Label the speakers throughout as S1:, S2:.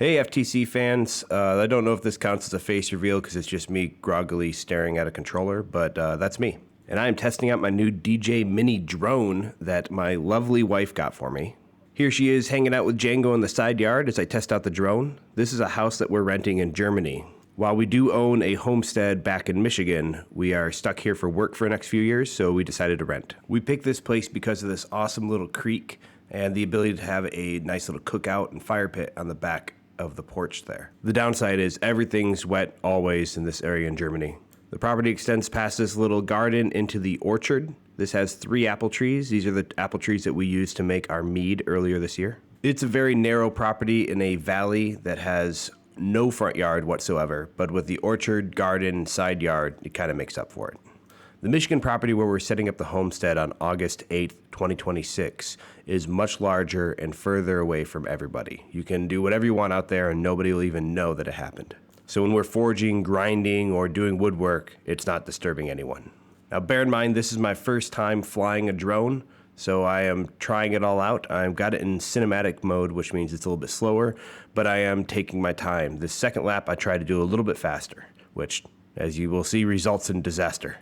S1: Hey FTC fans, I don't know if this counts as a face reveal because it's just me groggily staring at a controller, but that's me. And I am testing out my new DJ Mini drone that my lovely wife got for me. Here she is hanging out with Django in the side yard as I test out the drone. This is a house that we're renting in Germany. While we do own a homestead back in Michigan, we are stuck here for work for the next few years, so we decided to rent. We picked this place because of this awesome little creek and the ability to have a nice little cookout and fire pit on the back of the porch there. The downside is everything's wet always in this area in Germany. The property extends past this little garden into the orchard. This has 3 apple trees. These are the apple trees that we used to make our mead earlier this year. It's a very narrow property in a valley that has no front yard whatsoever, but with the orchard, garden, side yard, it kind of makes up for it. The Michigan property where we're setting up the homestead on August 8th, 2026 is much larger and further away from everybody. You can do whatever you want out there and nobody will even know that it happened. So when we're forging, grinding, or doing woodwork, it's not disturbing anyone. Now bear in mind, this is my first time flying a drone, so I am trying it all out. I've got it in cinematic mode, which means it's a little bit slower, but I am taking my time. The second lap I try to do a little bit faster, which, as you will see, results in disaster.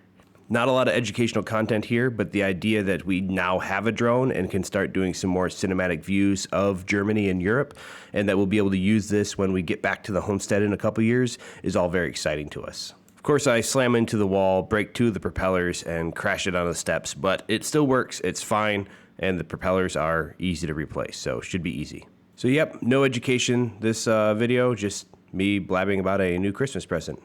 S1: Not a lot of educational content here, but the idea that we now have a drone and can start doing some more cinematic views of Germany and Europe, and that we'll be able to use this when we get back to the homestead in a couple years, is all very exciting to us. Of course, I slam into the wall, break 2 of the propellers, and crash it on the steps, but it still works, it's fine, and the propellers are easy to replace, so it should be easy. So yep, no education this video, just me blabbing about a new Christmas present.